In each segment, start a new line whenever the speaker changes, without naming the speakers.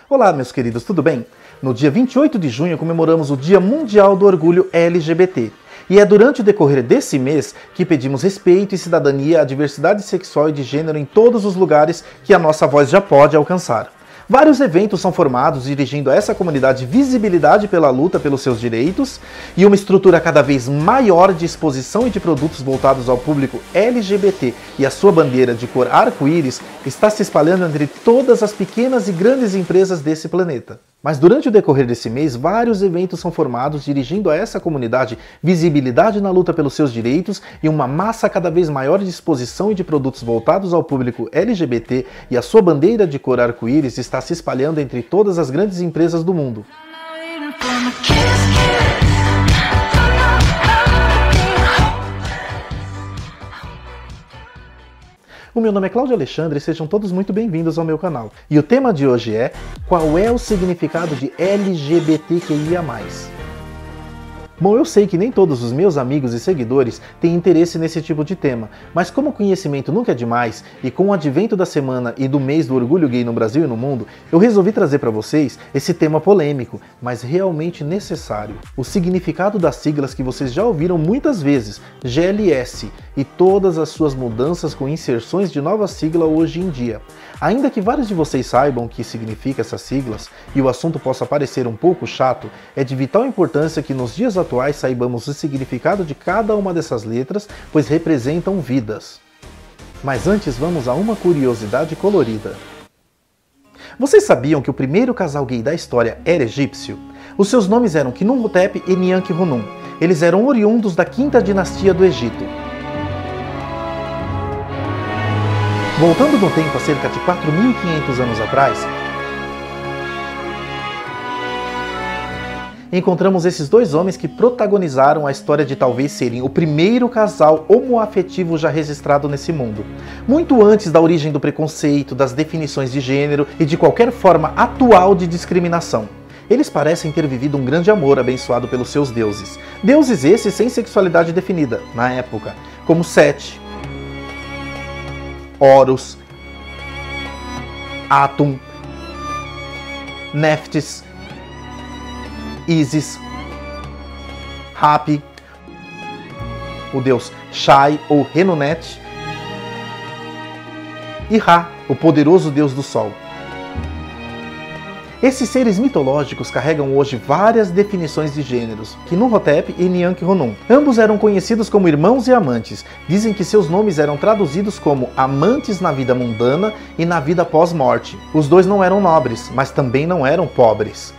Olá, meus queridos, tudo bem? No dia 28 de junho comemoramos o Dia Mundial do Orgulho LGBT. E é durante o decorrer desse mês que pedimos respeito e cidadania à diversidade sexual e de gênero em todos os lugares que a nossa voz já pode alcançar. Vários eventos são formados dirigindo a essa comunidade visibilidade pela luta pelos seus direitos e uma estrutura cada vez maior de exposição e de produtos voltados ao público LGBT e a sua bandeira de cor arco-íris está se espalhando entre todas as pequenas e grandes empresas desse planeta. Mas durante o decorrer desse mês, vários eventos são formados dirigindo a essa comunidade visibilidade na luta pelos seus direitos e uma massa cada vez maior de exposição e de produtos voltados ao público LGBT e a sua bandeira de cor arco-íris está se espalhando entre todas as grandes empresas do mundo. O meu nome é Cláudio Alexandre e sejam todos muito bem-vindos ao meu canal. E o tema de hoje é: qual é o significado de LGBTQIA+. Bom, eu sei que nem todos os meus amigos e seguidores têm interesse nesse tipo de tema, mas como o conhecimento nunca é demais, e com o advento da semana e do mês do orgulho gay no Brasil e no mundo, eu resolvi trazer para vocês esse tema polêmico, mas realmente necessário. O significado das siglas que vocês já ouviram muitas vezes, GLS, e todas as suas mudanças com inserções de nova sigla hoje em dia. Ainda que vários de vocês saibam o que significa essas siglas, e o assunto possa parecer um pouco chato, é de vital importância que nos dias atuais saibamos o significado de cada uma dessas letras, pois representam vidas. Mas antes vamos a uma curiosidade colorida. Vocês sabiam que o primeiro casal gay da história era egípcio? Os seus nomes eram Khnumhotep e Nianque-Runum. Eles eram oriundos da quinta dinastia do Egito. Voltando no tempo a cerca de 4.500 anos atrás, encontramos esses dois homens que protagonizaram a história de talvez serem o primeiro casal homoafetivo já registrado nesse mundo. Muito antes da origem do preconceito, das definições de gênero e de qualquer forma atual de discriminação. Eles parecem ter vivido um grande amor abençoado pelos seus deuses. Deuses esses sem sexualidade definida, na época, como Sete, Horus, Atum, Neftis, Isis, Hapi, o deus Shai ou Renunet, e Ra, o poderoso deus do sol. Esses seres mitológicos carregam hoje várias definições de gêneros, Khnumhotep e Nianque-Runum. Ambos eram conhecidos como irmãos e amantes. Dizem que seus nomes eram traduzidos como amantes na vida mundana e na vida pós-morte. Os dois não eram nobres, mas também não eram pobres.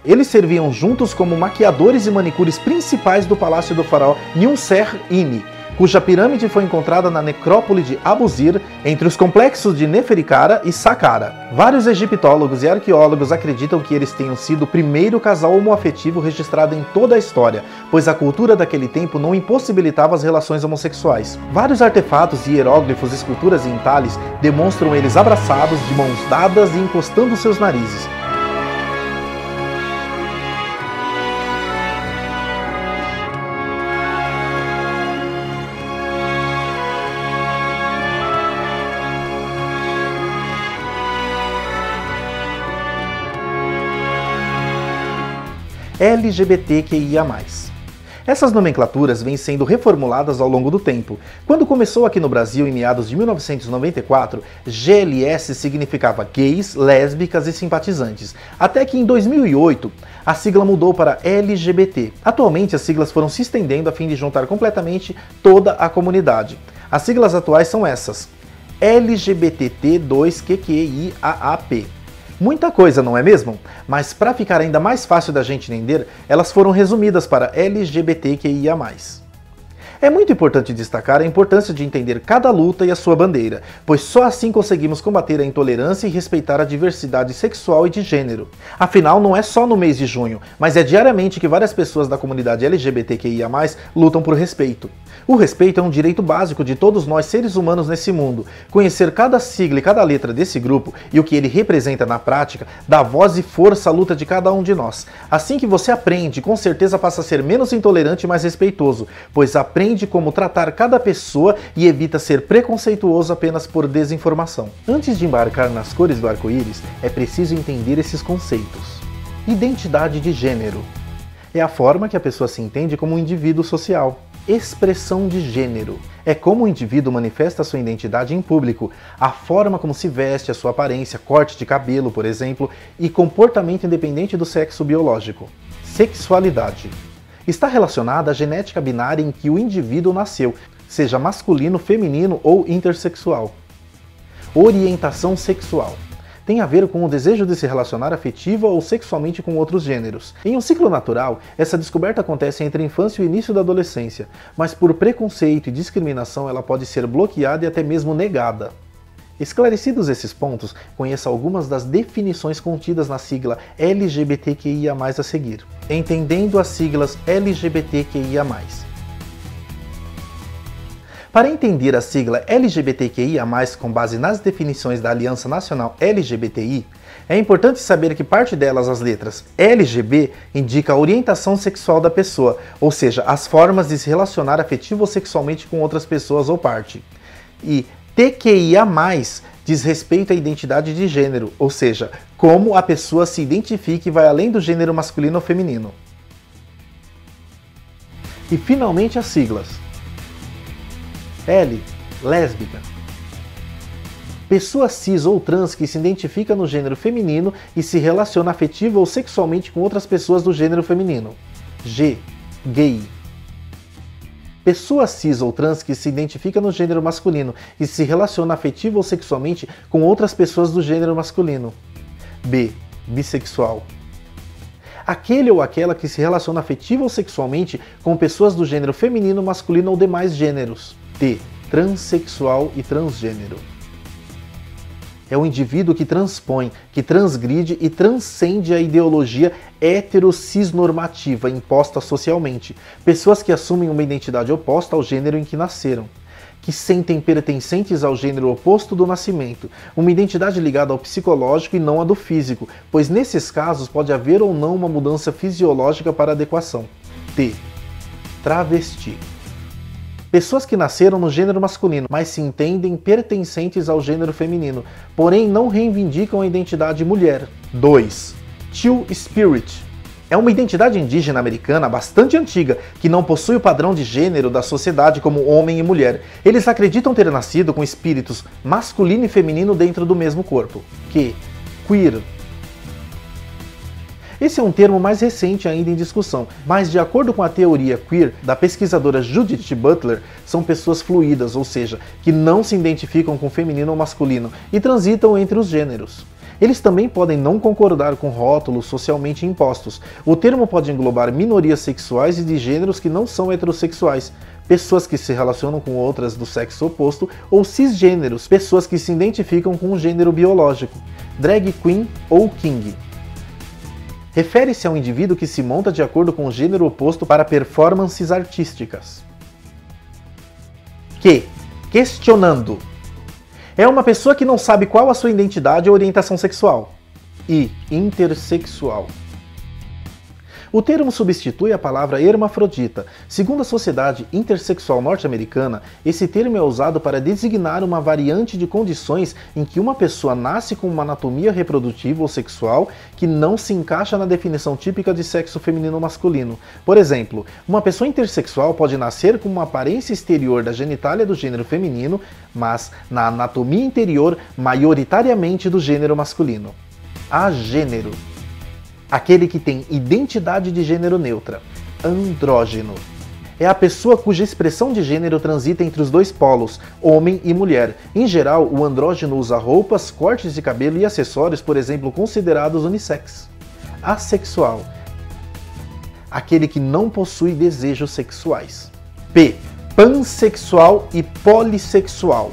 Eles serviam juntos como maquiadores e manicures principais do palácio do faraó Nusret-Ini, cuja pirâmide foi encontrada na necrópole de Abusir, entre os complexos de Neferikara e Saqqara. Vários egiptólogos e arqueólogos acreditam que eles tenham sido o primeiro casal homoafetivo registrado em toda a história, pois a cultura daquele tempo não impossibilitava as relações homossexuais. Vários artefatos, hieróglifos, esculturas e entalhes demonstram eles abraçados, de mãos dadas e encostando seus narizes. LGBTQIA+. Essas nomenclaturas vêm sendo reformuladas ao longo do tempo. Quando começou aqui no Brasil, em meados de 1994, GLS significava gays, lésbicas e simpatizantes, até que em 2008 a sigla mudou para LGBT. Atualmente as siglas foram se estendendo a fim de juntar completamente toda a comunidade. As siglas atuais são essas: LGBTT2QQIAAP. Muita coisa, não é mesmo? Mas para ficar ainda mais fácil da gente entender, elas foram resumidas para LGBTQIA+. É muito importante destacar a importância de entender cada luta e a sua bandeira, pois só assim conseguimos combater a intolerância e respeitar a diversidade sexual e de gênero. Afinal, não é só no mês de junho, mas é diariamente que várias pessoas da comunidade LGBTQIA+, lutam por respeito. O respeito é um direito básico de todos nós seres humanos nesse mundo. Conhecer cada sigla e cada letra desse grupo e o que ele representa na prática dá voz e força à luta de cada um de nós. Assim que você aprende, com certeza passa a ser menos intolerante e mais respeitoso, pois aprende como tratar cada pessoa e evita ser preconceituoso apenas por desinformação. Antes de embarcar nas cores do arco-íris, é preciso entender esses conceitos. Identidade de gênero é a forma que a pessoa se entende como um indivíduo social. Expressão de gênero é como o indivíduo manifesta sua identidade em público, a forma como se veste, a sua aparência, corte de cabelo, por exemplo, e comportamento independente do sexo biológico. Sexualidade está relacionada à genética binária em que o indivíduo nasceu, seja masculino, feminino ou intersexual. Orientação sexual tem a ver com o desejo de se relacionar afetiva ou sexualmente com outros gêneros. Em um ciclo natural, essa descoberta acontece entre a infância e o início da adolescência, mas por preconceito e discriminação ela pode ser bloqueada e até mesmo negada. Esclarecidos esses pontos, conheça algumas das definições contidas na sigla LGBTQIA+ a seguir. Entendendo as siglas LGBTQIA+. Para entender a sigla LGBTQIA+, com base nas definições da Aliança Nacional LGBTI, é importante saber que parte delas, as letras LGB, indica a orientação sexual da pessoa, ou seja, as formas de se relacionar afetivo ou sexualmente com outras pessoas ou parte. E TQIA+, diz respeito à identidade de gênero, ou seja, como a pessoa se identifica e vai além do gênero masculino ou feminino. E finalmente as siglas. L. Lésbica. Pessoa cis ou trans que se identifica no gênero feminino e se relaciona afetivo ou sexualmente com outras pessoas do gênero feminino. G. Gay. Pessoa cis ou trans que se identifica no gênero masculino e se relaciona afetivo ou sexualmente com outras pessoas do gênero masculino. B. Bissexual. Aquele ou aquela que se relaciona afetivo ou sexualmente com pessoas do gênero feminino, masculino ou demais gêneros. T. Transsexual e transgênero. É o indivíduo que transpõe, que transgride e transcende a ideologia hetero-cisnormativa imposta socialmente. Pessoas que assumem uma identidade oposta ao gênero em que nasceram, que sentem pertencentes ao gênero oposto do nascimento, uma identidade ligada ao psicológico e não à do físico, pois nesses casos pode haver ou não uma mudança fisiológica para adequação. T. Travesti. Pessoas que nasceram no gênero masculino, mas se entendem pertencentes ao gênero feminino, porém não reivindicam a identidade mulher. 2. Two-Spirit. É uma identidade indígena americana bastante antiga, que não possui o padrão de gênero da sociedade como homem e mulher. Eles acreditam ter nascido com espíritos masculino e feminino dentro do mesmo corpo. Queer. Esse é um termo mais recente ainda em discussão, mas de acordo com a teoria queer da pesquisadora Judith Butler, são pessoas fluídas, ou seja, que não se identificam com feminino ou masculino e transitam entre os gêneros. Eles também podem não concordar com rótulos socialmente impostos. O termo pode englobar minorias sexuais e de gêneros que não são heterossexuais, pessoas que se relacionam com outras do sexo oposto, ou cisgêneros, pessoas que se identificam com um gênero biológico, drag queen ou king. Refere-se a um indivíduo que se monta de acordo com o gênero oposto para performances artísticas. Questionando. É uma pessoa que não sabe qual a sua identidade ou orientação sexual. E intersexual. O termo substitui a palavra hermafrodita. Segundo a Sociedade Intersexual Norte-Americana, esse termo é usado para designar uma variante de condições em que uma pessoa nasce com uma anatomia reprodutiva ou sexual que não se encaixa na definição típica de sexo feminino ou masculino. Por exemplo, uma pessoa intersexual pode nascer com uma aparência exterior da genitália do gênero feminino, mas na anatomia interior maioritariamente do gênero masculino. Agênero. Aquele que tem identidade de gênero neutra. Andrógeno. É a pessoa cuja expressão de gênero transita entre os dois polos, homem e mulher. Em geral, o andrógeno usa roupas, cortes de cabelo e acessórios, por exemplo, considerados unissex. Assexual. Aquele que não possui desejos sexuais. P. Pansexual e polissexual.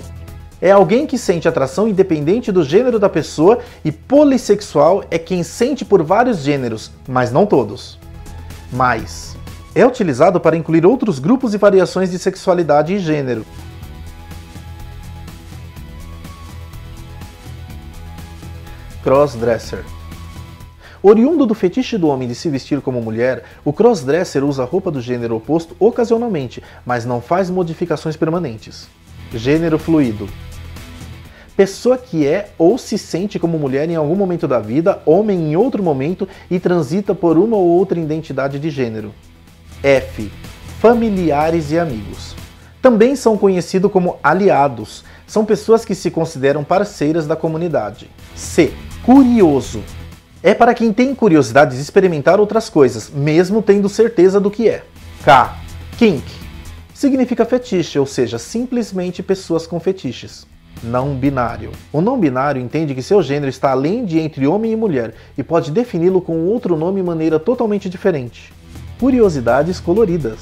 É alguém que sente atração independente do gênero da pessoa, e polissexual é quem sente por vários gêneros, mas não todos. Mais. É utilizado para incluir outros grupos e variações de sexualidade e gênero. Crossdresser. Oriundo do fetiche do homem de se vestir como mulher, o crossdresser usa roupa do gênero oposto ocasionalmente, mas não faz modificações permanentes. Gênero fluido. Pessoa que é ou se sente como mulher em algum momento da vida, homem em outro momento e transita por uma ou outra identidade de gênero. F. Familiares e amigos. Também são conhecidos como aliados. São pessoas que se consideram parceiras da comunidade. C. Curioso. É para quem tem curiosidade de experimentar outras coisas, mesmo tendo certeza do que é. K. Kink. Significa fetiche, ou seja, simplesmente pessoas com fetiches. Não binário. O não binário entende que seu gênero está além de entre homem e mulher e pode defini-lo com outro nome e maneira totalmente diferente. Curiosidades coloridas.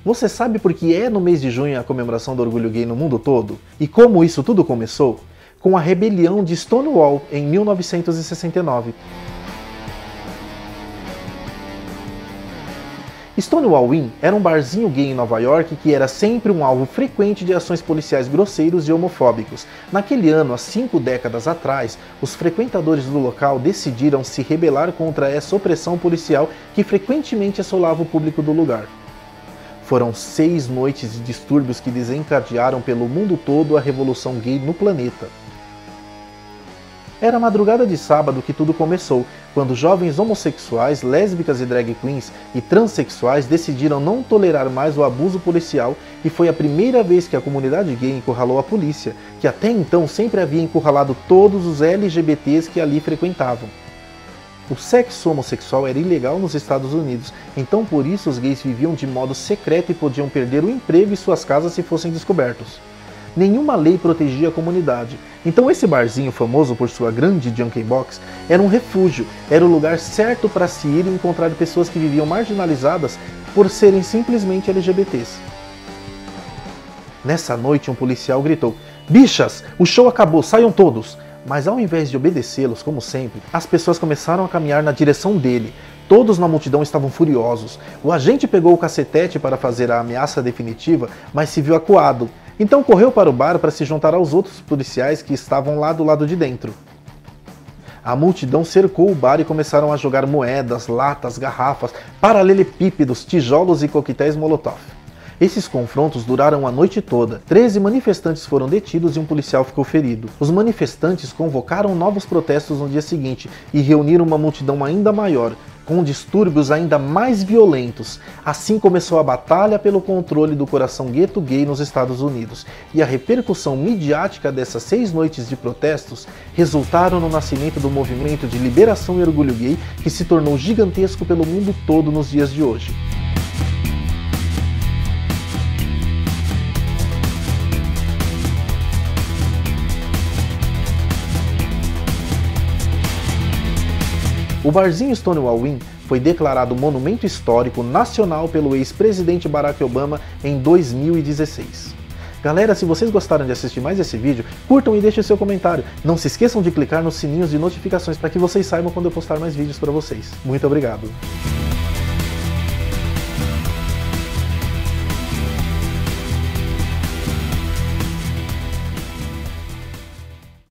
Você sabe por que é no mês de junho a comemoração do orgulho gay no mundo todo? E como isso tudo começou? Com a rebelião de Stonewall em 1969. Stonewall Inn era um barzinho gay em Nova York que era sempre um alvo frequente de ações policiais grosseiros e homofóbicos. Naquele ano, há 5 décadas atrás, os frequentadores do local decidiram se rebelar contra essa opressão policial que frequentemente assolava o público do lugar. Foram 6 noites de distúrbios que desencadearam pelo mundo todo a revolução gay no planeta. Era a madrugada de sábado que tudo começou, quando jovens homossexuais, lésbicas e drag queens e transexuais decidiram não tolerar mais o abuso policial e foi a primeira vez que a comunidade gay encurralou a polícia, que até então sempre havia encurralado todos os LGBTs que ali frequentavam. O sexo homossexual era ilegal nos Estados Unidos, então por isso os gays viviam de modo secreto e podiam perder o emprego e suas casas se fossem descobertos. Nenhuma lei protegia a comunidade, então esse barzinho famoso por sua grande junkie box era um refúgio, era o lugar certo para se ir e encontrar pessoas que viviam marginalizadas por serem simplesmente LGBTs. Nessa noite um policial gritou: "Bichas, o show acabou, saiam todos!" Mas ao invés de obedecê-los, como sempre, as pessoas começaram a caminhar na direção dele. Todos na multidão estavam furiosos. O agente pegou o cacetete para fazer a ameaça definitiva, mas se viu acuado. Então correu para o bar para se juntar aos outros policiais que estavam lá do lado de dentro. A multidão cercou o bar e começaram a jogar moedas, latas, garrafas, paralelepípedos, tijolos e coquetéis Molotov. Esses confrontos duraram a noite toda. 13 manifestantes foram detidos e um policial ficou ferido. Os manifestantes convocaram novos protestos no dia seguinte e reuniram uma multidão ainda maior, com distúrbios ainda mais violentos. Assim começou a batalha pelo controle do coração gueto gay nos Estados Unidos, e a repercussão midiática dessas 6 noites de protestos resultaram no nascimento do movimento de liberação e orgulho gay, que se tornou gigantesco pelo mundo todo nos dias de hoje. O barzinho Stonewall Inn foi declarado Monumento Histórico Nacional pelo ex-presidente Barack Obama em 2016. Galera, se vocês gostaram de assistir mais esse vídeo, curtam e deixem seu comentário. Não se esqueçam de clicar nos sininhos de notificações para que vocês saibam quando eu postar mais vídeos para vocês. Muito obrigado!